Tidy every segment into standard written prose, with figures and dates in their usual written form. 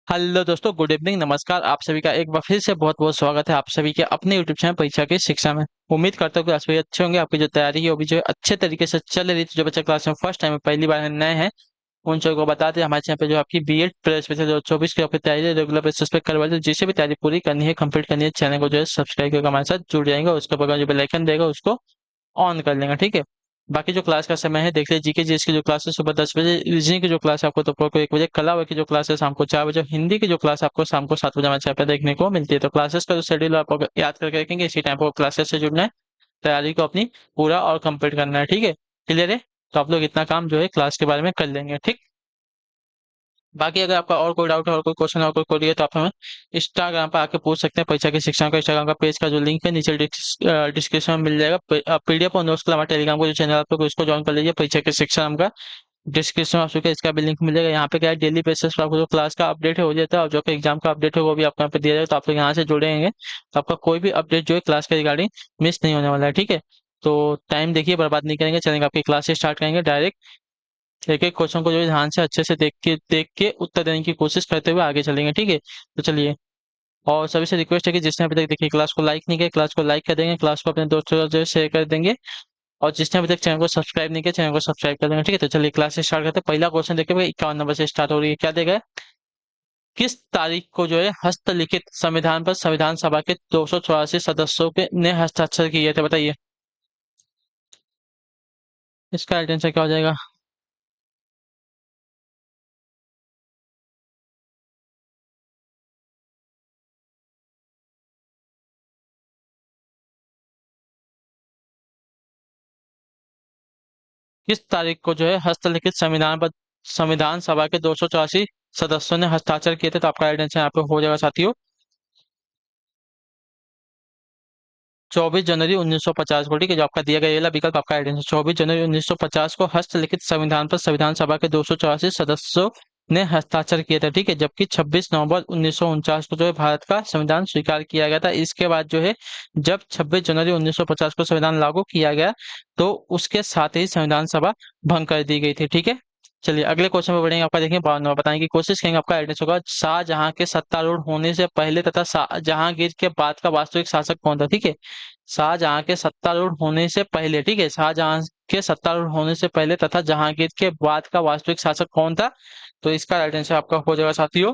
Hello दोस्तों, good evening, नमस्कार। आप सभी का एक बार फिर से बहुत बहुत स्वागत है आप सभी के अपने यूट्यूब चैनल परीक्षा की शिक्षा में। उम्मीद करता हूँ कि आप सभी अच्छे होंगे। आपकी जो तैयारी है वो भी जो है अच्छे तरीके से चल रही थी। जो बच्चे क्लास में फर्स्ट टाइम पहली बार नए हैं उन सबको बताते हैं हमारे चैनल पे जो आपकी बीएड प्लस स्पेशल जो 24 की आपकी तैयारी है रेगुलर बेसिस पे करवाते हैं। जिसे भी तैयारी पूरी करनी है, कंप्लीट करनी है, चैनल को जो है सब्सक्राइब करके हमारे साथ जुड़ जाएंगे। उसके बगल जो बेल आइकन देगा उसको ऑन कर लेंगे, ठीक है। बाकी जो क्लास का समय है देख लीजिए। जीके जीएस की जो क्लास है सुबह 10 बजे, रीजनिंग की जो क्लास है आपको दोपहर को 1 बजे, कला की जो क्लास है शाम को 4 बजे, हिंदी की जो क्लास है आपको शाम को 7 बजे हमारे चैनल पे देखने को मिलती है। तो क्लासेस का जो शेड्यूल आप अगर याद करके रखेंगे, इसी टाइम पर क्लासेस से जुड़ना है, तैयारी को अपनी पूरा और कंप्लीट करना है, ठीक है। क्लियर है? तो आप लोग इतना काम जो है क्लास के बारे में कर लेंगे, ठीक। बाकी अगर आपका और कोई डाउट है और कोई क्वेश्चन और कोई क्वेरी है तो आप हमें इंस्टाग्राम पर आके पूछ सकते हैं। परीक्षा की शिक्षा का इंस्टाग्राम का पेज का जो लिंक है नीचे डिस्क्रिप्शन में मिल जाएगा। पीडीएफ और नोट्स के लिए हमारे टेलीग्राम का जो चैनल है आप लोग उसको ज्वाइन कर लीजिए। परीक्षा की शिक्षा नाम का डिस्क्रिप्शन में आप सबके इसका भी लिंक मिल जाएगा। यहाँ पे क्या है, डेली बेसिस पर आपको जो क्लास का अपडेट है हो जाता है और जो एग्जाम का अपडेट है वो भी आपको यहाँ पे दिया जाएगा। तो आप लोग यहाँ से जुड़ेंगे तो आपका कोई भी अपडेट जो है क्लास के रिगार्डिंग मिस नहीं होने वाला है, ठीक है। तो टाइम देखिए, बर्बाद नहीं करेंगे, चलेंगे आपकी क्लास से स्टार्ट करेंगे डायरेक्ट। एक एक क्वेश्चन को जो है ध्यान से अच्छे से देख के उत्तर देने की कोशिश करते हुए आगे चलेंगे, ठीक है। तो चलिए, और सभी से रिक्वेस्ट है कि जिसने अभी तक देखिए क्लास को लाइक नहीं किया, क्लास को लाइक कर देंगे, क्लास को अपने दोस्तों के साथ जो है शेयर कर देंगे। और जिसने अभी तक चैनल को सब्सक्राइब नहीं किया, चैनल को सब्सक्राइब कर देंगे, ठीक है। तो चलिए क्लास से स्टार्ट करते हैं। पहला क्वेश्चन देखिए भाई, 51 नंबर से स्टार्ट हो रही है। क्या देगा है? किस तारीख को जो है हस्तलिखित संविधान पर संविधान सभा के 284 सदस्यों के ने हस्ताक्षर किए थे? बताइए इसका राइट आंसर क्या हो जाएगा। किस तारीख को जो है हस्तलिखित संविधान पर संविधान सभा के 284 सदस्यों ने हस्ताक्षर किए थे? तो आपका राइट आंसर यहाँ पे हो जाएगा साथियों, 24 जनवरी 1950 को, ठीक है। जो आपका दिया गया ये वाला विकल्प आपका राइट आंसर 24 जनवरी 1950 को हस्तलिखित संविधान पर संविधान सभा के 284 सदस्यों ने हस्ताक्षर किए थे, ठीक है। जबकि 26 नवंबर 1949 को जो है भारत का संविधान स्वीकार किया गया था। इसके बाद जो है जब 26 जनवरी 1950 को संविधान लागू किया गया तो उसके साथ ही संविधान सभा भंग कर दी गई थी, ठीक है। चलिए अगले क्वेश्चन पे बढ़ेंगे। आपका देखिए 52 बताने की कोशिश करेंगे। आपका एड्रेस होगा, शाहजहां के सत्तारूढ़ होने से पहले तथा जहांगीर के बाद का वास्तविक शासक कौन था? ठीक है, शाहजहां के सत्तारूढ़ होने से पहले, ठीक है, शाहजहां के सत्तारूढ़ होने से पहले तथा जहांगीर के बाद का वास्तविक शासक कौन था? तो इसका राइट आंसर आपका हो जाएगा साथियों,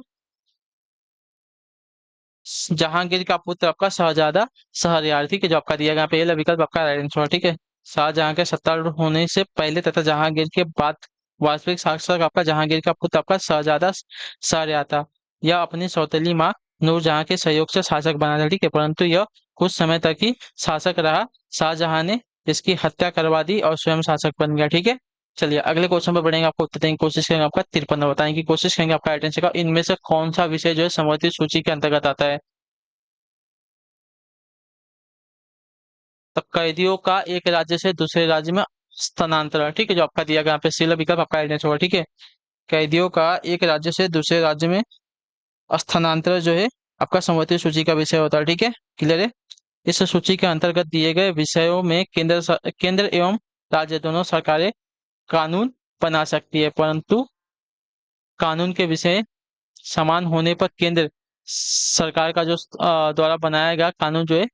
जहांगीर का पुत्र आपका शहजादा शहरयार, ठीक है। जो आपका दिया गया पहला विकल्प आपका राइट आंसर है, ठीक है। शाहजहां के सत्तारूढ़ होने से पहले तथा जहांगीर के बाद वास्तविक शासक आपका जहांगीर का पुत्र आपका शहजादा शहरयार था। यह अपनी सौतेली माँ नूरजहां के सहयोग से शासक बना था, ठीक है, परंतु यह कुछ समय तक ही शासक रहा। शाहजहां ने इसकी हत्या करवा दी और स्वयं शासक बन गया, ठीक है। चलिए अगले क्वेश्चन पर बढ़ेंगे। आपको उत्तर देने की कोशिश करेंगे। आपका 53 बताने की कोशिश करेंगे। आपका राइट आंसर का इनमें से कौन सा विषय जो है समवर्ती सूची के अंतर्गत आता है? तो कैदियों का एक राज्य से दूसरे राज्य में स्थानांतरण, ठीक है। जो आपका दिया गया यहाँ पे सी विकल्प आपका आइडेंस होगा, ठीक है। कैदियों का एक राज्य से दूसरे राज्य में स्थानांतरण जो है आपका संवर्ती सूची का विषय होता है, ठीक है। क्लियर है? इस सूची के अंतर्गत दिए गए विषयों में केंद्र एवं राज्य दोनों सरकारें कानून बना सकती है, परंतु कानून के विषय समान होने पर केंद्र सरकार का जो द्वारा बनाया गया कानून जो है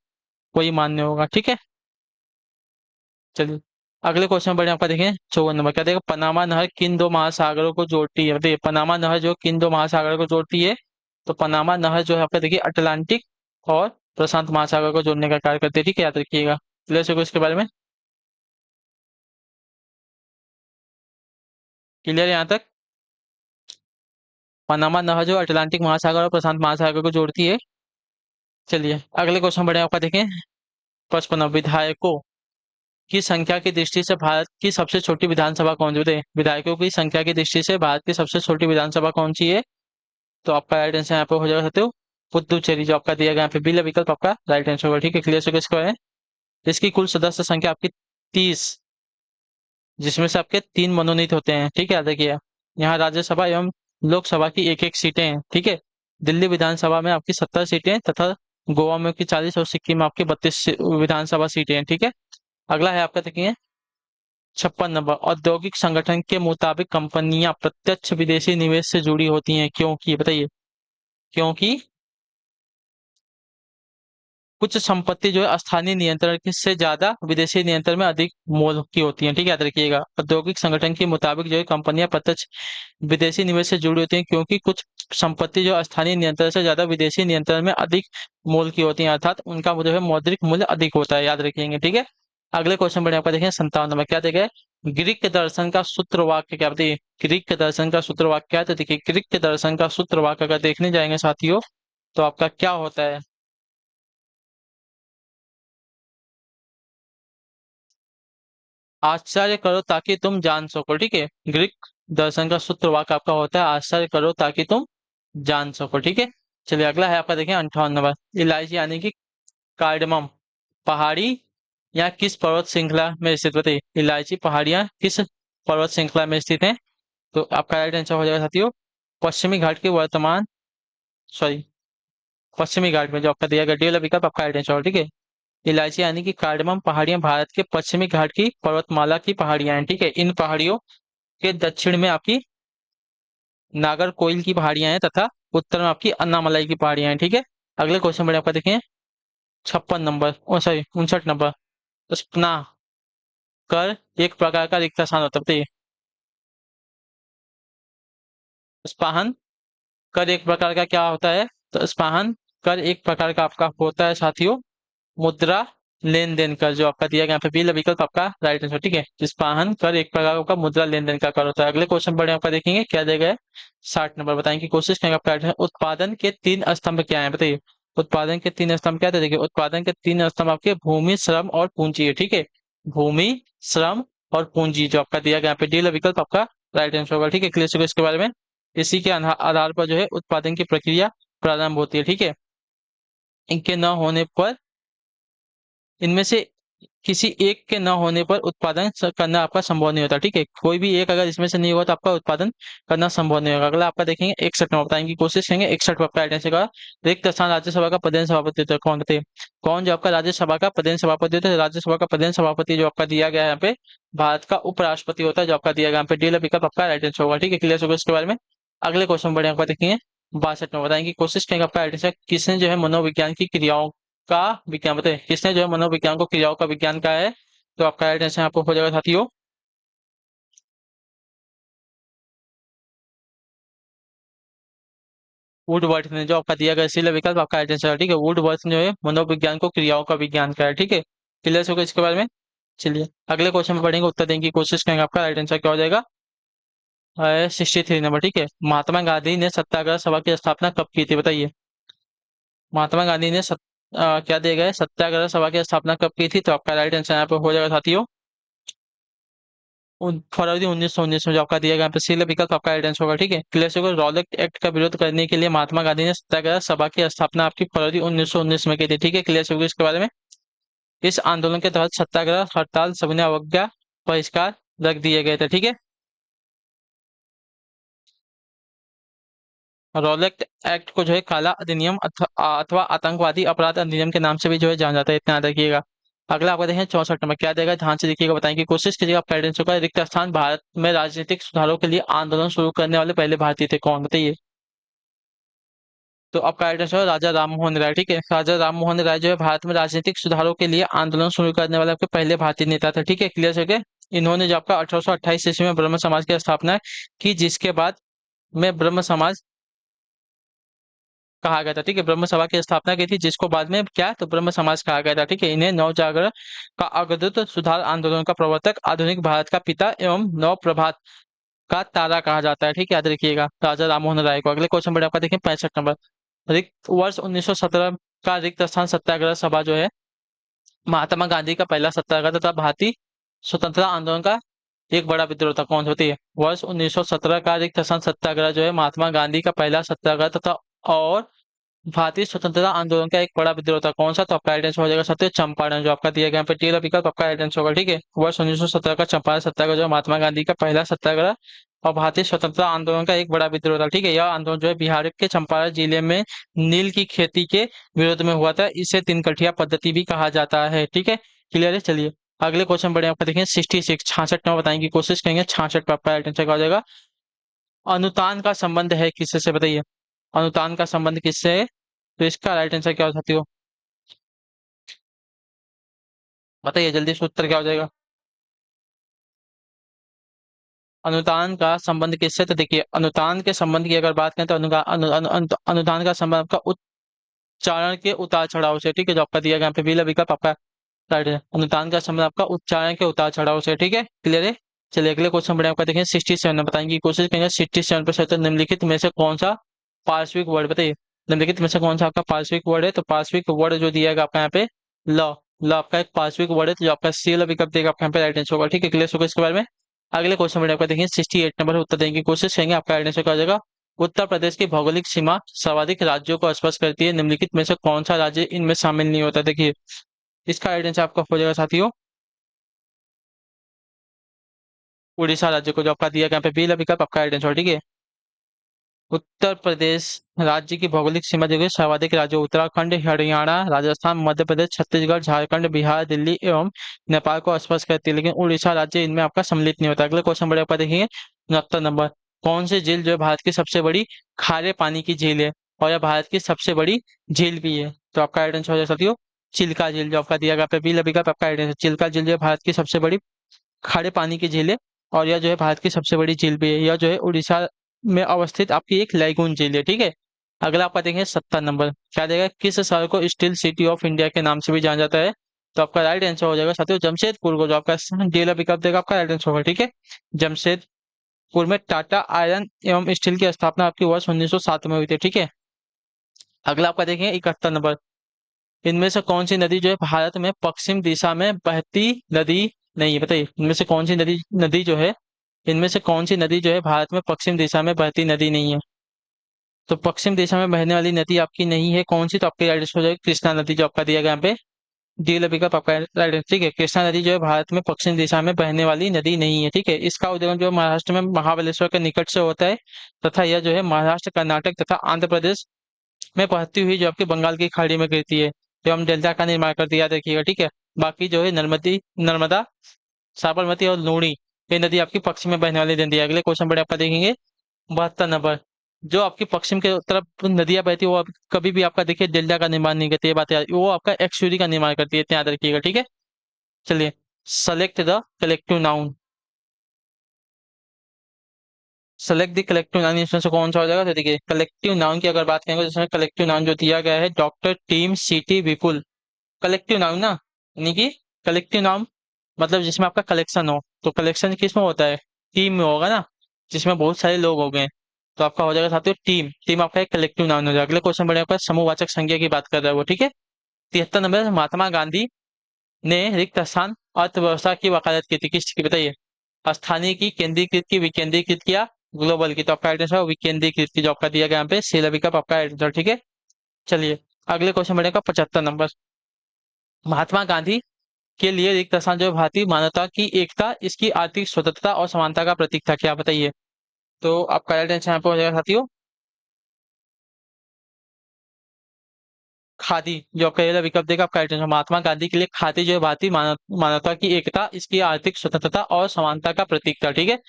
वही मान्य होगा, ठीक है। चलिए अगले क्वेश्चन बढ़े। आपका देखें 54 नंबर। क्या देगा? पनामा नहर किन दो महासागरों को जोड़ती है? बताइए पनामा नहर जो किन दो महासागरों को जोड़ती है? तो पनामा नहर जो है आपका देखिए अटलांटिक और प्रशांत महासागर को जोड़ने का कार्य करती है, ठीक है, याद रखिएगा। क्लियर से इसके बारे में क्लियर है यहाँ तक? पनामा नहर जो अटलांटिक महासागर और प्रशांत महासागर को जोड़ती है। चलिए अगले क्वेश्चन बढ़े। आपका देखें 55 विधायकों की संख्या की दृष्टि से भारत की सबसे छोटी विधानसभा कौन सी है? विधायकों की संख्या की दृष्टि से भारत की सबसे छोटी विधानसभा कौन सी है? तो आपका राइट आंसर यहाँ पे हो जाएगा साथियों, पुदुचेरी। जो आपका दिया गया यहाँ पे बी विकल्प आपका राइट आंसर होगा, ठीक है। क्लियर से किसको है? इसकी कुल सदस्य संख्या आपकी 30, जिसमें से आपके 3 मनोनीत होते हैं, ठीक है, याद रखिए। यहाँ राज्यसभा एवं लोकसभा की एक एक सीटें हैं, ठीक है। दिल्ली विधानसभा में आपकी 70 सीटें तथा गोवा में आपकी 40 और सिक्किम में आपकी 32 विधानसभा सीटें हैं, ठीक है। अगला है आपका देखिए 56 नंबर। औद्योगिक संगठन के मुताबिक कंपनियां प्रत्यक्ष विदेशी निवेश से जुड़ी होती हैं क्योंकि? बताइए क्योंकि कुछ संपत्ति जो है स्थानीय नियंत्रण से ज्यादा विदेशी नियंत्रण में अधिक मोल की होती है। ठीक है, याद रखिएगा। औद्योगिक संगठन के मुताबिक जो है कंपनियां प्रत्यक्ष विदेशी निवेश से जुड़ी होती हैं, क्योंकि कुछ संपत्ति जो स्थानीय नियंत्रण से ज्यादा विदेशी नियंत्रण में अधिक मूल्य की होती हैं, अर्थात उनका जो है मौद्रिक मूल्य अधिक होता है। याद रखेंगे, ठीक है। अगले क्वेश्चन बढ़िया आपका देखें 57 नंबर, क्या देखे? ग्रीक दर्शन का सूत्र वाक्य क्या बताइए? ग्रीक दर्शन का सूत्र वाक्य क्या है? तो देखिए, ग्रीक दर्शन का सूत्र वाक्य अगर देखने जाएंगे साथियों, तो आपका क्या होता है? आश्चर्य करो ताकि तुम जान सको। ठीक है, ग्रीक दर्शन का सूत्र वाक्य आपका होता है आश्चर्य करो ताकि तुम जान सको। ठीक है, चलिए अगला है आपका देखें 58 नंबर, इलायची यानी कि कार्डमम पहाड़ी या किस पर्वत श्रृंखला में स्थित? बताइए, इलायची पहाड़ियां किस पर्वत श्रृंखला में स्थित हैं? तो आपका राइट आंसर हो जाएगा साथियों, पश्चिमी घाट के वर्तमान, सॉरी, पश्चिमी घाट में जो आपका दिया गया डी वाला विकल्प आपका राइट आंसर होगा। ठीक है, इलायची यानी कि कार्डमम पहाड़ियां भारत के पश्चिमी घाट की पर्वतमाला की पहाड़ियां हैं। ठीक है, इन पहाड़ियों के दक्षिण में आपकी नागरकोइल की पहाड़ियां हैं तथा उत्तर में आपकी अन्नामलाई की पहाड़ियां हैं। ठीक है, अगले क्वेश्चन में आपका देखें 56 नंबर, ओ सॉरी 59 नंबर, स्पना कर एक प्रकार का रिक्त स्थान होता है। बताइए, स्पाहन कर एक प्रकार का क्या होता है? तो स्पाहन कर एक प्रकार का आपका होता है साथियों मुद्रा लेन देन कर, जो आपका दिया गया यहाँ पे बी विकल्प आपका राइट आंसर। ठीक है, जिसपाहन कर एक प्रकार का मुद्रा लेन देन का कर होता है। अगले क्वेश्चन बढ़े आपका देखेंगे, क्या दिया गया है? 60 नंबर, बताएंगे की कोशिश करेंगे आपका right है। उत्पादन के तीन स्तंभ क्या है? बताइए, उत्पादन के तीन स्तंभ क्या थे? देखिए, उत्पादन के तीन स्तंभ आपके भूमि, श्रम और पूंजी है। ठीक है, भूमि, श्रम और पूंजी जो आपका दिया गया यहाँ पे डी विकल्प आपका राइट आंसर होगा। ठीक है, क्लियर हो इसके बारे में। इसी के आधार पर जो है उत्पादन की प्रक्रिया प्रारंभ होती है। ठीक है, इनके न होने पर, इनमें से किसी एक के न होने पर उत्पादन करना आपका संभव नहीं होता। ठीक है, कोई भी एक अगर इसमें से नहीं होगा तो आपका उत्पादन करना संभव नहीं होगा। अगला आपका देखेंगे 61 में, बताएंगे कोशिश करेंगे 61 पर आपका आइडेंटिटी का रिक्त स्थान राज्यसभा का प्रदेश सभापति होता है। कौन बताइए, कौन जो आपका राज्यसभा का प्रदेश सभापति होता है? राज्यसभा का प्रदेश सभापति जो आपका दिया गया है यहाँ पे भारत का उपराष्ट्रपति होता है, जो आपका दिया गया यहाँ पे डी विकल्प आपका राइट आंसर होगा। ठीक है, क्लियर होगा इसके बारे में। अगले क्वेश्चन बढ़िया आपका देखेंगे 62 में, बताएंगे कोशिश करेंगे आपका आइडेंटिटी किसने जो है मनोविज्ञान की क्रियाओं का विज्ञान, बताइए किसने जो है मनोविज्ञान को क्रियाओं का विज्ञान का है? तो आपका राइट आंसर आपको हो जाएगा साथियों वुडवर्थ ने, जो आपका दिया गया इसीलिए विकल्प आपका राइट आंसर है। ठीक है, वुडवर्थ ने जो है मनोविज्ञान को क्रियाओं का विज्ञान का है। ठीक है, क्लियर होगा इसके बारे में। चलिए अगले क्वेश्चन में पढ़ेंगे, उत्तर देने की कोशिश करेंगे, आपका राइट आंसर क्या हो जाएगा? 63 नंबर। ठीक है, महात्मा गांधी ने सत्याग्रह सभा की स्थापना कब की थी? बताइए, महात्मा गांधी ने क्या दिया गया है? सत्याग्रह सभा की स्थापना कब की थी? तो आपका राइट आंसर यहाँ पे हो जाएगा साथियों फरवरी 1919 में, जो आपका दिया गया यहाँ पे सी विकल्प आपका राइट आंसर होगा। ठीक है, क्लियर होगा। रॉलेट एक्ट का विरोध करने के लिए महात्मा गांधी ने सत्याग्रह सभा की स्थापना आपकी फरवरी 1919 में की थी। ठीक है, क्लियर होगा इसके बारे में। इस आंदोलन के तहत सत्याग्रह, हड़ताल, सविनय अवज्ञा, बहिष्कार रख दिए गए थे। ठीक है, रॉलेट एक्ट को जो है काला अधिनियम अथवा आतंकवादी अपराध अधिनियम के नाम से भी जो है जाना जाता है, इतना याद रखिएगा। अगला आपका देखें 64 नंबर, क्या देगा? ध्यान से देखिएगा, बताएं की कोशिश कीजिएगा। पेडेंसो का रिक्त स्थान भारत में राजनीतिक सुधारों के लिए आंदोलन शुरू करने वाले पहले भारतीय थे, कौन? बताइए। तो आपका एड्रेस है राजा राम मोहन राय। ठीक है, राजा राम मोहन राय जो है भारत में राजनीतिक सुधारों के लिए आंदोलन शुरू करने वाले आपके पहले भारतीय नेता थे। ठीक है, क्लियर है क्या? इन्होंने जो आपका 1828 ईस्वी में ब्रह्म समाज की स्थापना की, जिसके बाद में ब्रह्म समाज कहा गया था। ठीक है, ब्रह्म सभा की स्थापना की थी, जिसको बाद में क्या, तो ब्रह्म समाज कहा गया था। ठीक है, इन्हें नव जागरण का अग्रदूत, सुधार आंदोलन का प्रवर्तक, आधुनिक भारत का पिता एवं नव प्रभात का तारा कहा जाता है। ठीक है, याद रखिएगा राजा राममोहन राय को। अगले क्वेश्चन पर आपका देखें 65 नंबर, रिक्त वर्ष 1917 का रिक्त स्थान सत्याग्रह सभा जो है महात्मा गांधी का पहला सत्याग्रह तथा भारतीय स्वतंत्रता आंदोलन का एक बड़ा विद्रोह था, कौन होती है? वर्ष 1917 का रिक्त स्थान सत्याग्रह जो है महात्मा गांधी का पहला सत्याग्रह तथा और भारतीय स्वतंत्रता आंदोलन का एक बड़ा विद्रोह था, कौन सा? तो आपका राइट आंसर हो जाएगा सत्य चंपारण, जो आपका दिया गया यहाँ पे टी विकल्प आपका राइट आंसर होगा। ठीक है, वर्ष 1917 का चंपारण सत्याग्रह जो है महात्मा गांधी का पहला सत्याग्रह और भारतीय स्वतंत्रता आंदोलन का एक बड़ा विद्रोह था। ठीक है, यह आंदोलन जो है बिहार के चंपारण जिले में नील की खेती के विरोध में हुआ था, इसे तीन कठिया पद्धति भी कहा जाता है। ठीक है, क्लियर है। चलिए अगले क्वेश्चन बढ़े आपका देखें 66, 66 में बताएंगे कोशिश करेंगे 66 पर आपका राइट आंसर क्या हो जाएगा? अनुतान का संबंध है किससे से? बताइए, अनुतान का संबंध किससे है? तो इसका राइट आंसर क्या हो सकती हो? बताइए जल्दी से, उत्तर क्या हो जाएगा? अनुतान का संबंध किससे? तो देखिए, अनुतान के संबंध की अगर बात करें तो अनुदान का संबंध आपका उच्चारण के उतार चढ़ाव से, ठीक है, जो आपका दिया गया यहाँ पे बी विकल्प आपका राइट है। अनुदान का संबंध आपका उच्चारण के उतार चढ़ाव से, ठीक है, क्लियर है। चलिए अगले क्वेश्चन बढ़े, आपका देखें 67 में बताएंगे की कोशिश करेंगे। 67% निम्नलिखित में से कौन सा पार्श्विक वर्ड, बताइए निम्नलिखित में से कौन सा आपका पार्श्विक वर्ड है? तो पार्श्विक वर्ड जो दिया गया आपका यहाँ पे ल ल आपका एक पार्श्विक वर्ड है, तो जो आपका सी वाला विकल्प देगा आपका यहाँ पे राइट आंसर होगा, ठीक है, क्लियर होगा इसके बारे में। अगले क्वेश्चन में आपका देखिए 68 नंबर उत्तर देने की कोशिश करेंगे, आपका राइट आंसर क्या हो जाएगा? उत्तर प्रदेश की भौगोलिक सीमा सर्वाधिक राज्यों को स्पर्श करती है, निम्नलिखित में से कौन सा राज्य इनमें शामिल नहीं होता? देखिए इसका राइट आंसर आपका हो जाएगा साथियों उड़ीसा राज्य को, जो आपका दिया गया यहाँ पे बी विकल्प आपका राइट आंसर, ठीक है। उत्तर प्रदेश राज्य की भौगोलिक सीमा जो है सर्वाधिक राज्यों उत्तराखंड, हरियाणा, राजस्थान, मध्य प्रदेश, छत्तीसगढ़, झारखंड, बिहार, दिल्ली एवं नेपाल को स्पर्श करती है, लेकिन उड़ीसा राज्य इनमें आपका सम्मिलित नहीं होता। अगले क्वेश्चन बड़े आपका देखिए 69 नंबर। कौन सी झील जो है भारत की सबसे बड़ी खारे पानी की झील है और यह भारत की सबसे बड़ी झील भी है? तो आपका राइट आंसर हो जाएगा साथियों चिल्का झील, जो आपका दिया गया बी विकल्प आपका राइट आंसर। चिल्का झील जो है भारत की सबसे बड़ी खारे पानी की झील है और यह जो है भारत की सबसे बड़ी झील भी है। यह जो है उड़ीसा में अवस्थित आपकी एक लैगून झील है, ठीक है। अगला आपका देखेंगे 70 नंबर, क्या देगा? किस शहर को स्टील सिटी ऑफ इंडिया के नाम से भी जाना जाता है? तो आपका राइट आंसर हो जाएगा साथियों जमशेदपुर को, जो आपका डीलर विकल्प देगा आपका राइट आंसर होगा, ठीक है। जमशेदपुर में टाटा आयरन एवं स्टील की स्थापना आपकी वर्ष 1907 में हुई थी, ठीक है। अगला आपका देखेंगे 71 नंबर। इनमें से कौन सी नदी जो है भारत में पश्चिम दिशा में बहती नदी नहीं है? बताइए इनमें से कौन सी नदी नदी जो है इनमें से कौन सी नदी जो है भारत में पश्चिम दिशा में बहती नदी नहीं है? तो पश्चिम दिशा में बहने वाली नदी आपकी नहीं है कौन सी? तो आपकी राइट हो जाएगी कृष्णा नदी, जो आपका दिया गया यहाँ पे डी विकल्प आपका राइट, ठीक है। कृष्णा नदी जो है भारत में पश्चिम दिशा में बहने वाली नदी नहीं है, ठीक है। इसका उद्गम जो है महाराष्ट्र में महाबलेश्वर के निकट से होता है तथा यह जो है महाराष्ट्र, कर्नाटक तथा आंध्र प्रदेश में बहती हुई जो आपके बंगाल की खाड़ी में गिरती है, जो हम डेल्टा का निर्माण करती है, याद रखिएगा, ठीक है। बाकी जो है नर्मदा, साबरमती और लूणी, ये नदी आपकी पश्चिम में बहने वाली नदी है। अगले क्वेश्चन पर आपका देखेंगे 72 नंबर। जो आपकी पश्चिम के तरफ नदियां बहती है वो कभी भी आपका देखिए डेल्टा का निर्माण नहीं करती है, बात याद, वो आपका एक्सयूरी का निर्माण करती है, इतना याद रखिएगा, ठीक है। चलिए select the collective noun, select the collective noun, इसमें से कौन सा हो जाएगा? तो देखिए कलेक्टिव नाउन की अगर बात करेंगे, जिसमें कलेक्टिव नाउन जो दिया गया है डॉक्टर, टीम, सिटी, विपुल। कलेक्टिव नाउन ना, यानी कि कलेक्टिव नाउन मतलब जिसमें आपका कलेक्शन हो, तो कलेक्शन किस में होता है? टीम में होगा ना, जिसमें बहुत सारे लोग हो गए, तो आपका हो जाएगा साथियों टीम। टीम आपका एक कलेक्टिव नाउन हो जाएगा। अगले क्वेश्चन बढ़े आपका समूहवाचक संज्ञा की बात कर रहा है वो, ठीक है। 73 नंबर, महात्मा गांधी ने रिक्त स्थान अर्थव्यवस्था की वकालत की थी, किसकी? बताइए, स्थानीय की, केंद्रीकृत की, विकेंद्रीकृत किया, ग्लोबल की? तो आपका आंसर विकेंद्रीकृत की, जो आपका दिया गया यहाँ पे सेला विकल्प आपका आंसर, ठीक है। चलिए अगले क्वेश्चन बढ़ेगा 75 नंबर। महात्मा गांधी के लिए रिक्त स्थान जो है भारतीय मानवता की एकता, इसकी आर्थिक स्वतंत्रता और समानता का प्रतीक था, क्या? बताइए। तो आपका राइट आंसर यहाँ पे हो जाएगा साथियों खादी, जो आपका ये विकल्प देगा आपका राइट आंसर। महात्मा गांधी के लिए खादी जो है भारतीय मानवता की एकता, इसकी आर्थिक स्वतंत्रता और समानता का प्रतीक था, ठीक है।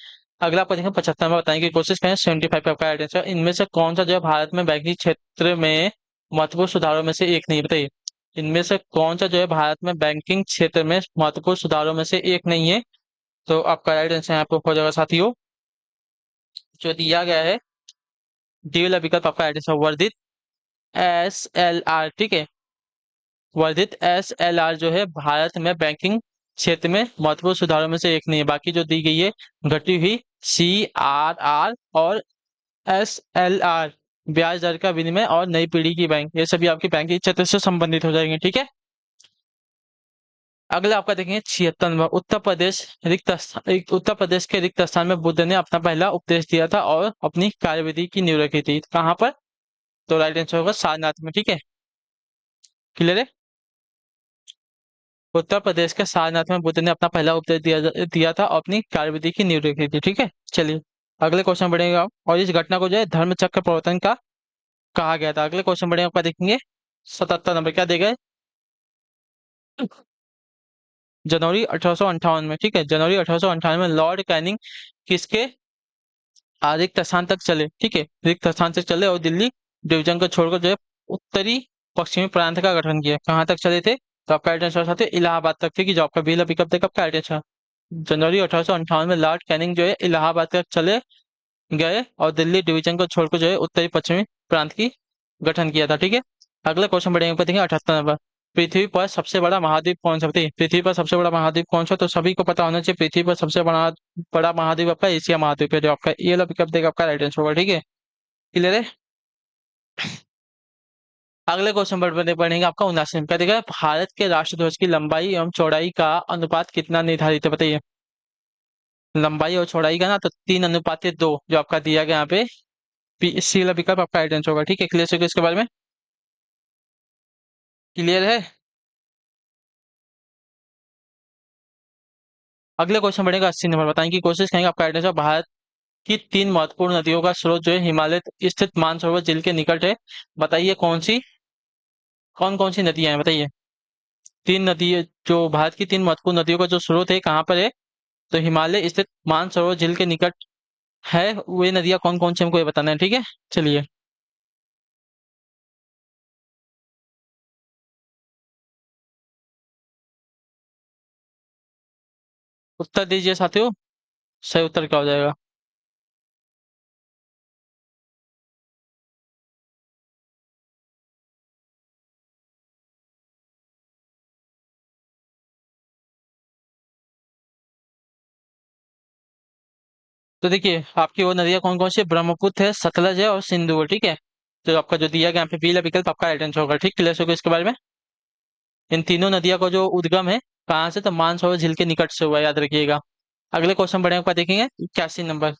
अगला आपको देखें 75 में बताने की कोशिश करें 75 पे आपका राइट आंसर। इनमें से कौन सा जो है भारत में बैंकिंग क्षेत्र में महत्वपूर्ण सुधारों में से एक नहीं? बताइए इनमें से कौन सा जो है भारत में बैंकिंग क्षेत्र में महत्वपूर्ण सुधारों में से एक नहीं है? तो आपका राइट आंसर यहाँ पे हो जाएगा साथियों जो दिया गया है डी वाला विकल्प आपका राइट आंसर वर्धित SLR, ठीक है। वर्धित SLR जो है भारत में बैंकिंग क्षेत्र में महत्वपूर्ण सुधारों में से एक नहीं है। बाकी जो दी गई है घटी हुई CRR और SLR, ब्याज दर का विनिमय और नई पीढ़ी की बैंक, ये सभी आपके बैंकिंग क्षेत्र से संबंधित हो जाएंगे, ठीक है। अगला आपका देखेंगे 76 नंबर। उत्तर प्रदेश के रिक्त स्थान में बुद्ध ने अपना पहला उपदेश दिया था और अपनी कार्यविधि की नींव रखी थी, कहाँ पर? तो राइट आंसर होगा सारनाथ में, ठीक है, क्लियर है। उत्तर प्रदेश के सारनाथ में बुद्ध ने अपना पहला उपदेश दिया था और अपनी कार्यविधि की नींव रखी थी, ठीक है। चलिए अगले क्वेश्चन बढ़ेगा, और इस घटना को जो है धर्म चक्र प्रवर्तन का कहा गया था। अगले क्वेश्चन बढ़ेगा आपका देखेंगे 77 नंबर, क्या देगा? जनवरी 1858 में, ठीक है, जनवरी 1858 में लॉर्ड कैनिंग किसके रिक्त स्थान तक चले, ठीक है, रिक्त स्थान से चले और दिल्ली डिवीजन को छोड़कर जो है उत्तरी पश्चिमी प्रांत का गठन किया। कहाँ तक चले थे? तो आपका राइट आंसर साथियों इलाहाबाद तक थी, कि जो आपका बेला पिकअप देगा आपका राइट आंसर। जनवरी 1858 में लॉर्ड कैनिंग जो है इलाहाबाद तक चले गए और दिल्ली डिवीजन को छोड़कर जो है उत्तरी पश्चिमी प्रांत की गठन किया था। ठीक है, अगला क्वेश्चन बढ़ेंगे ऊपर, देखेंगे 78 नंबर। पृथ्वी पर सबसे बड़ा महाद्वीप कौन सा? बताइए, पृथ्वी पर सबसे बड़ा महाद्वीप कौन सा? तो सभी को पता होना चाहिए, पृथ्वी पर सबसे बड़ा बड़ा महाद्वीप आपका एशिया महाद्वीप है, जो आपका ये वाला पिकअप देगा आपका राइट आंसर होगा। ठीक है, क्लियर है। अगले क्वेश्चन पढ़ेंगे आपका 79 का, देखिए भारत के राष्ट्रध्वज की लंबाई एवं चौड़ाई का अनुपात कितना निर्धारित है? बताइए, लंबाई और चौड़ाई का ना तो 3:2 जो आपका दिया गया यहाँ पे सी वाला विकल्प आपका राइट आंसर होगा। ठीक है, क्लियर है इसके बारे में? क्लियर है। अगले क्वेश्चन बढ़ेगा 80 नंबर। बताएं की कोशिश करेंगे आपका राइट आंसर। भारत की 3 महत्वपूर्ण नदियों का स्रोत जो है हिमालय स्थित मानसरोवर झील के निकट है। बताइए कौन कौन सी नदियां हैं? बताइए, 3 नदी जो भारत की 3 महत्वपूर्ण नदियों का जो स्रोत है कहाँ पर है? तो हिमालय स्थित मानसरोवर झील के निकट है। वे नदियां कौन कौन सी हमको ये बताना है। ठीक है, चलिए उत्तर दीजिए साथियों, सही उत्तर क्या हो जाएगा? तो देखिए आपकी वो नदियां कौन कौन सी है, ब्रह्मपुत्र है, सतलज है और सिंधु है। ठीक है, तो आपका जो दिया गया यहाँ पे पीला विकल्प आपका राइट आंसर होगा। ठीक, क्लियर होगा इसके बारे में? इन तीनों नदियों का जो उद्गम है कहाँ से? तो मानसरोवर झील के निकट से हुआ है, याद रखिएगा। अगले क्वेश्चन बढ़े आपका, देखेंगे 81 नंबर।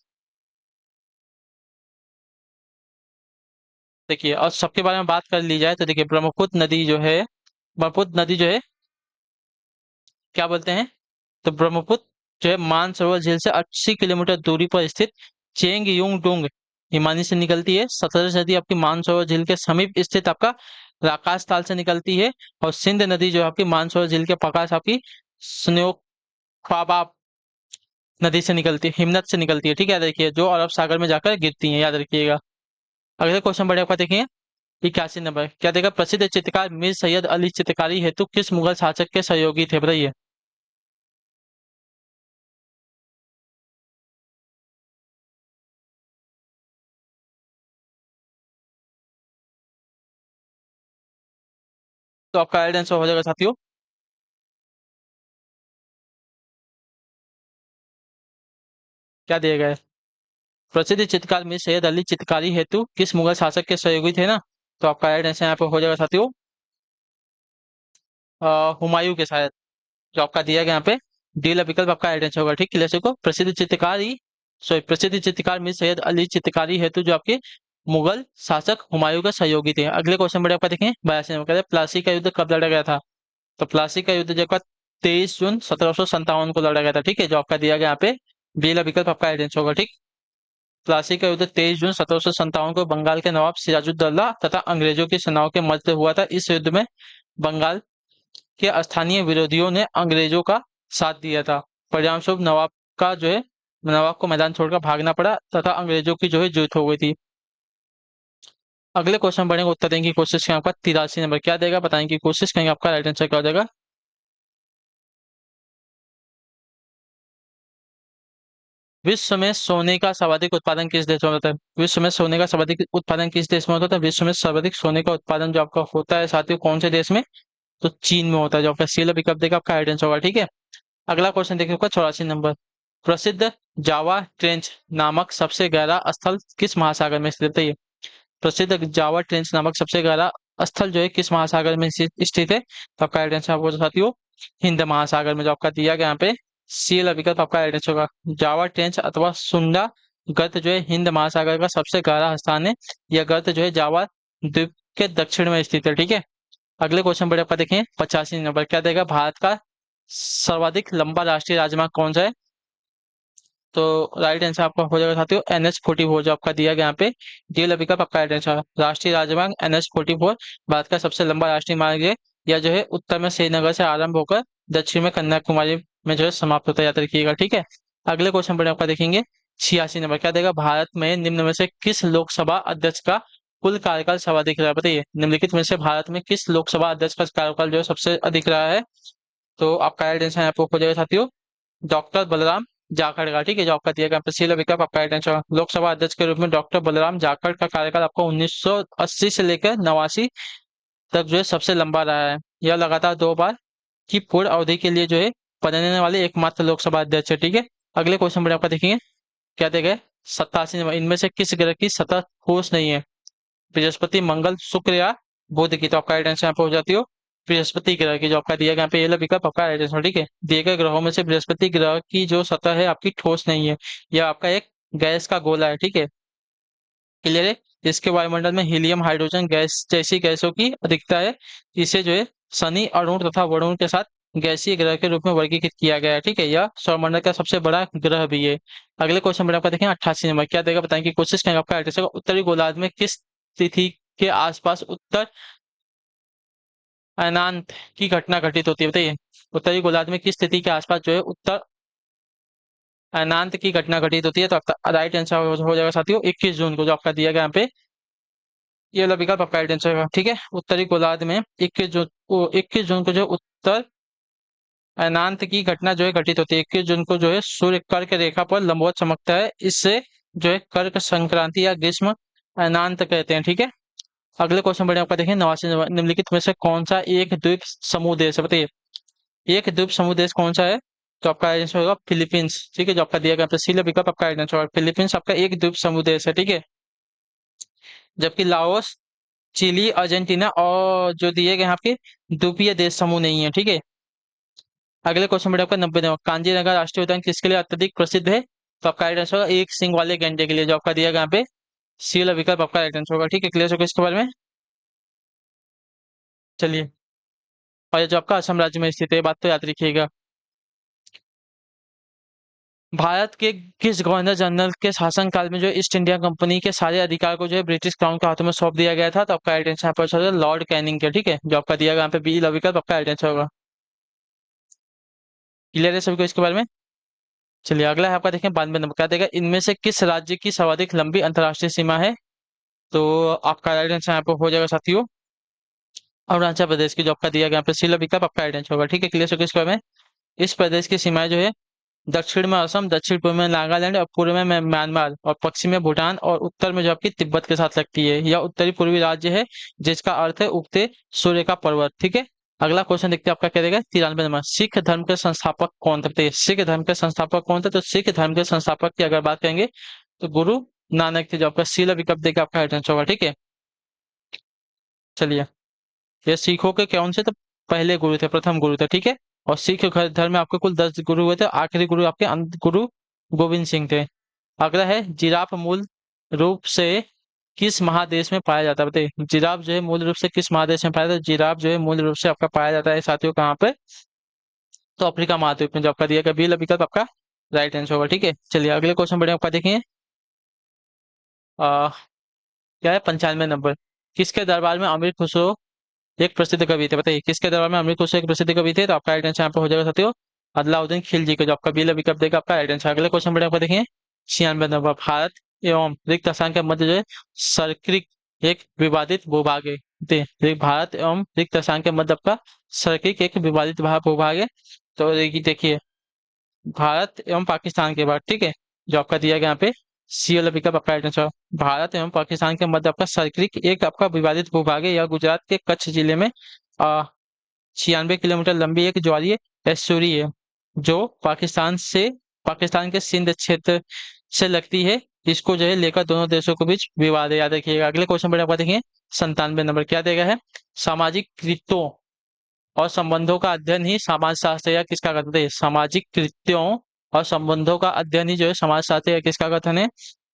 देखिए और सबके बारे में बात कर ली जाए तो देखिए ब्रह्मपुत्र नदी जो है क्या बोलते हैं? तो ब्रह्मपुत्र जो है मानसरोवर झील से 80 किलोमीटर दूरी पर स्थित चेंग युंग डोंग हिमानी से निकलती है। सतलज नदी आपकी मानसरोवर झील के समीप स्थित आपका राकाश ताल से निकलती है। और सिंध नदी जो है आपकी मानसरोवर झील के पास आपकी स्न्योक ख्वाबा नदी से निकलती है, हिमनद से निकलती है। ठीक है, याद रखिए, जो अरब सागर में जाकर गिरती है, याद रखिएगा। अगले क्वेश्चन बढ़े आपका, देखिए 81 नंबर। क्या देगा? प्रसिद्ध चित्रकार मीर सैयद अली चित्रकारी हेतु किस मुगल शासक के सहयोगी थे? बताइए, तो आपका राइट आंसर हो जाएगा साथियों। क्या दिया गया है? प्रसिद्ध चित्रकार मीर सैयद अली चित्रकारी हेतु किस मुगल शासक के सहयोगी थे ना? तो आपका राइट आंसर यहाँ पे हो जाएगा साथियों हुमायूं के शायद, जो आपका दिया गया यहाँ पे डी ला विकल्प आपका राइट आंसर होगा। ठीक, क्लियर को प्रसिद्ध चित्रकार मीर सैयद अली चित्रकारी हेतु जो आपके मुगल शासक हुमायूं के सहयोगी थे। अगले क्वेश्चन बढ़े आपका, देखें 82 नंबर। कहते हैं प्लासी का युद्ध कब लड़ा गया था? तो प्लासी का युद्ध जो आपका 23 जून 1757 को लड़ा गया था। ठीक है, जो आपका दिया गया यहाँ पे बी ला विकल्प आपका राइट आंसर होगा। ठीक, प्लासी का युद्ध 23 जून 1757 को बंगाल के नवाब सिराजुद्दौला तथा अंग्रेजों की सेनाओं के मध्य हुआ था। इस युद्ध में बंगाल के स्थानीय विरोधियों ने अंग्रेजों का साथ दिया था। परिणामस्वरूप नवाब को मैदान छोड़कर भागना पड़ा तथा अंग्रेजों की जो है जीत हो गई थी। अगले क्वेश्चन बढ़ेंगे, उत्तर देने की कोशिश करेंगे। आपका 83 नंबर क्या देगा? बताएं की कोशिश करेंगे, आपका राइट आंसर क्या हो जाएगा? विश्व में सोने का सर्वाधिक उत्पादन किस देश में होता है? विश्व में सोने का सर्वाधिक उत्पादन किस देश में होता है? विश्व में सर्वाधिक सोने का उत्पादन जो आपका होता है साथियों कौन से देश में? तो चीन में होता है, जो आपका सील पिकअप देगा आपका राइट आंसर होगा। ठीक है, अगला क्वेश्चन देखिए आपका 84 नंबर। प्रसिद्ध जावा ट्रेंच नामक सबसे गहरा स्थल किस महासागर में स्थित है? प्रसिद्ध जावा ट्रेंच नामक सबसे गहरा स्थल जो है किस महासागर में स्थित है? तो आपका राइट आंसर आपको साथियों हिंद महासागर में, जो आपका दिया गया यहाँ पे सी वाला विकल्प आपका राइट आंसर होगा। जावा ट्रेंच अथवा सुंडा गर्त जो है हिंद महासागर का सबसे गहरा स्थान है। यह गर्त जो है जावा द्वीप के दक्षिण में स्थित है। ठीक है, अगले क्वेश्चन पर आपका देखें 85 नंबर। क्या देगा? भारत का सर्वाधिक लंबा राष्ट्रीय राजमार्ग कौन सा है? तो राइट आंसर आपका हो जाएगा साथियों NH44, जो आपका दिया गया यहाँ पे डी वाला विकल्प आपका राइट आंसर। राष्ट्रीय राजमार्ग NH44 भारत का सबसे लंबा राष्ट्रीय मार्ग है। यह जो है उत्तर में श्रीनगर से आरंभ होकर दक्षिण में कन्याकुमारी में जो है समाप्त होता है, याद रखिएगा। ठीक है, अगले क्वेश्चन पर आपका देखेंगे 86 नंबर। क्या देगा? भारत में निम्न में से किस लोकसभा अध्यक्ष का कुल कार्यकाल सर्वाधिक रहा है? बताइए निम्नलिखित में से भारत में किस लोकसभा अध्यक्ष का कार्यकाल जो है सबसे अधिक रहा है? तो आपका राइट आंसर यहाँ पे हो जाएगा साथियों, डॉक्टर बलराम जाखड़ का। ठीक है, जो आपका दिया गया पहला विकल्प आपका राइट आंसर। लोकसभा अध्यक्ष के रूप में डॉक्टर बलराम जाखड़ का कार्यकाल आपको 1980 से लेकर 89 तक जो है सबसे लंबा रहा है। यह लगातार 2 बार की पूर्ण अवधि के लिए जो है बनने वाले एकमात्र लोकसभा अध्यक्ष है। ठीक है, अगले क्वेश्चन में आपका देखेंगे क्या दिया गया है? 87 नंबर, इनमें से किस ग्रह की सतह ठोस नहीं है? बृहस्पति, मंगल, शुक्र या बुध की? तो आपका राइट आंसर यहाँ पे हो जाती हो बृहस्पति ग्रह की, जो आपका दिया गया यहाँ पे ये विकल्प आपका राइट आंसर। ठीक है, दिए गए ग्रहों में से बृहस्पति ग्रह की जो सतह है आपकी ठोस नहीं है, यह आपका एक गैस का गोला है। ठीक है, क्लियर है? इसके वायुमंडल में हीलियम, हाइड्रोजन गैस जैसी गैसों की अधिकता है। इसे जो है शनि, अरुण तथा वरुण के साथ गैसीय ग्रह के रूप में वर्गीकृत किया गया है। ठीक है, यह सौरमंडल का सबसे बड़ा ग्रह भी है। अगले क्वेश्चन में आपका देखें 88 नंबर, क्या देगा बताएं की कोशिश करेंगे। आपका राइट आंसर उत्तरी गोलार्ध में किस तिथि के आसपास उत्तर अनांत की घटना घटित होती है? बताइए उत्तरी गोलार्ध में किस तिथि के आसपास जो है उत्तर अनांत की घटना घटित होती है? तो आपका राइट आंसर हो जाएगा साथियों 21 जून को, जो आपका दिया गया यहाँ पे ये वाला विकल्प आपका राइट आंसर होगा। ठीक है, उत्तरी गोलार्ध में 21 जून को जो उत्तर अनांत की घटना जो है घटित होती है। 21 जून को जो है सूर्य कर्क रेखा पर लंबवत चमकता है, इससे जो है कर्क संक्रांति या ग्रीष्म अनांत कहते हैं। ठीक है, अगले क्वेश्चन बढ़े आपका देखें 89 नंबर, निम्नलिखित में से कौन सा एक द्वीप समूह देश है? बताइए एक द्वीप समूह देश कौन सा है? तो आपका आंसर होगा फिलीपींस। ठीक है, जो आपका दिया गया पहला विकल्प आपका आंसर होगा फिलीपींस, आपका एक द्वीप समूह देश है। ठीक है, जबकि लाओस, चिली, अर्जेंटीना और जो दिए गए हैं आपके द्वीपीय देश समूह नहीं है। ठीक है, अगले क्वेश्चन में आपका 90 नंबर, कांजीरंगा राष्ट्रीय उद्यान किसके लिए अत्यधिक प्रसिद्ध है? तो आपका राइट आंसर होगा एक सिंग वाले गैंडे के लिए, जो आपका दिया गया यहाँ पे सी वाला विकल्प आपका राइट आंसर होगा। ठीक है, क्लियर होगा इसके बारे में? चलिए, और ये जो आपका असम राज्य में स्थित है, ये बात तो याद रखिएगा। भारत के किस गवर्नर जनरल के शासनकाल में जो ईस्ट इंडिया कंपनी के सारे अधिकार को जो है ब्रिटिश क्राउन के हाथों में सौंप दिया गया था? तो आपका राइट आंसर यहाँ पर लॉर्ड कैनिंग के। ठीक है, जो आपका दिया गया यहाँ पे बी वाला विकल्प आपका राइट आंसर होगा। क्लियर है सभी को इसके बारे में? चलिए, अगला है आपका देखें 92 नंबर, क्या देगा इनमें से किस राज्य की सर्वाधिक लंबी अंतर्राष्ट्रीय सीमा है? तो आपका राइट आंसर यहाँ पे हो जाएगा साथियों अरुणाचल प्रदेश की, जो आपका दिया गया यहाँ पे सी वाला विकल्प आपका राइट आंसर होगा। ठीक है, क्लियर है इसके बारे में? इस प्रदेश की सीमाएं जो है दक्षिण में असम, दक्षिण पूर्व में नागालैंड और पूर्व में म्यांमार और पश्चिम में भूटान और उत्तर में जो आपकी तिब्बत के साथ लगती है। यह उत्तरी पूर्वी राज्य है जिसका अर्थ है उगते सूर्य का पर्वत। ठीक है, अगला क्वेश्चन देखते हैं आपका क्या देगा 93 नंबर, सिख धर्म के संस्थापक कौन थे? सिख धर्म के संस्थापक कौन थे? तो सिख धर्म के संस्थापक की अगर बात करेंगे तो गुरु नानक थे, जो आपका सी विकल्प देगा आपका राइट आंसर होगा। ठीक है, चलिए, ये सिखों के कौन से? तो पहले गुरु थे, प्रथम गुरु थे। ठीक है, और सिख धर्म में आपके कुल 10 गुरु हुए थे, आखिरी गुरु आपके अंत गुरु गोविंद सिंह थे। अगला है जिराफ मूल रूप से किस महादेश में पाया जाता है? बताइए जिराफ जो है मूल रूप से किस महादेश में पाया जाता है? जिराफ जो है मूल रूप से आपका पाया जाता है साथियों कहाँ पे? तो अफ्रीका महाद्वीप में, जो आपका दिया गया बी विकल्प आपका राइट आंसर होगा। ठीक है, चलिए अगले क्वेश्चन बढ़े आपका देखेंगे आ, क्या है 95 नंबर, किसके दरबार में अमीर खुसरो एक प्रसिद्ध कवि थे? बताइए किसके दरबार में अमृत खुसरो एक प्रसिद्ध कवि थे? तो आपका राइट आंसर यहाँ पे हो जाएगा साथियों अलाउद्दीन खिलजी का, जो आपका बी विकल्प देगा आपका राइट आंसर। अगले क्वेश्चन बढ़िया आपका देखिए 96 नंबर, भारत एवं रिक्त स्थान के मध्य जो है सर्किक एक विवादित भूभाग है? भारत एवं रिक्त स्थान के मध्य आपका सर्किक एक विवादित भूभाग है। तो देखिए भारत एवं पाकिस्तान के बाद, ठीक है, जो आपका दिया गया यहाँ पे सी वाला विकल्प आपका राइट आंसर। भारत एवं पाकिस्तान के मध्य आपका सर्किक एक आपका विवादित भूभाग है। यह गुजरात के कच्छ जिले में 96 किलोमीटर लंबी एक ज्वारीय एस्चुरी है, जो पाकिस्तान के सिंध क्षेत्र से लगती है। इसको जो है लेकर दोनों देशों के बीच विवाद है, याद रखिएगा। अगले क्वेश्चन पर आपका देखिए 97 नंबर, क्या देगा है सामाजिक कृत्यों और संबंधों का अध्ययन ही समाज शास्त्र या किसका कथन है? सामाजिक कृत्यों और संबंधों का अध्ययन ही जो है समाज शास्त्र या किसका कथन है?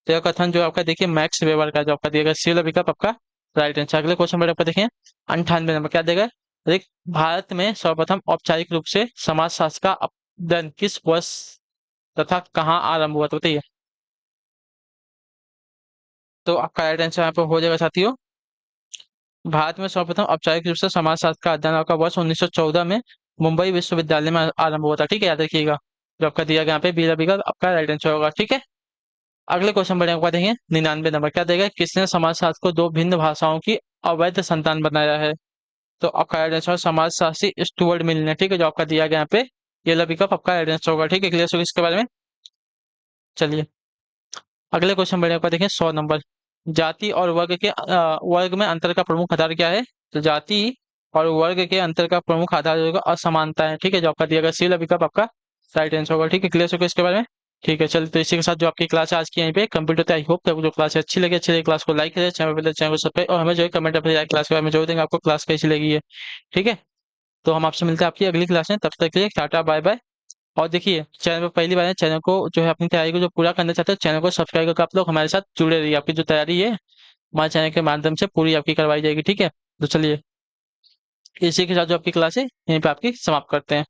तो यह कथन जो आपका देखिए मैक्स वेबर का, जो आपका दिएगा सी वाला विकल्प आपका राइट आंसर। अगले क्वेश्चन पर आपका देखिए 98 नंबर, क्या देगा एक भारत में सर्वप्रथम औपचारिक रूप से समाज शास्त्र का अध्ययन किस वर्ष तथा कहाँ आरंभ हुआ? तो बताइए। तो आपका राइट आंसर यहाँ पे हो जाएगा साथियों भारत में सर्वप्रथम औपचारिक रूप से समाजशास्त्र का अध्ययन आपका वर्ष 1914 में मुंबई विश्वविद्यालय में आरंभ हुआ था। ठीक है, याद रखिएगा। जो आपका दिया गया यहाँ पे बी विकल्प आपका राइट आंसर होगा। ठीक है, अगले क्वेश्चन बढ़िया आपका देखेंगे 99 नंबर। क्या देगा? किसने समाजशास्त्र को दो भिन्न भाषाओं की अवैध संतान बनाया है? तो आपका राइट आंसर समाजशास्त्री स्टुअर्ट मिल ने, ठीक है, जो आपका दिया गया यहाँ पे ये वाला विकल्प आपका राइट आंसर होगा। ठीक है, क्लियर होगा इसके बारे में। चलिए अगले क्वेश्चन बढ़िया आपका देखें 100 नंबर। जाति और वर्ग के वर्ग में अंतर का प्रमुख आधार क्या है? तो जाति और वर्ग के अंतर का प्रमुख आधार जो होगा असमानता है। ठीक है, जो आपका दिया गया सी वाला विकल्प आपका राइट आंसर होगा। ठीक है, क्लियर होगा इसके बारे में। ठीक है, चलिए तो इसी के साथ जो आपकी क्लास है आज की यहीं पे कंप्लीट होता है। आई होप कि आपको जो क्लास है अच्छी लगी क्लास को लाइक करें, चैनल को सब्सक्राइब और हमें जो है कमेंट अपने क्लास के बारे में जरूर देंगे आपको क्लास कैसी लगी है। ठीक है, तो हम आपसे मिलते हैं आपकी अगली क्लास में। तब तक के लिए टाटा बाय बाय। और देखिए चैनल पर पहली बार है, चैनल को जो है अपनी तैयारी को जो पूरा करना चाहते हैं चैनल को सब्सक्राइब करके आप लोग हमारे साथ जुड़े रहिए। आपकी जो तैयारी है हमारे चैनल के माध्यम से पूरी आपकी करवाई जाएगी। ठीक है, तो चलिए इसी के साथ जो आपकी क्लास है यहीं पे आपकी समाप्त करते हैं।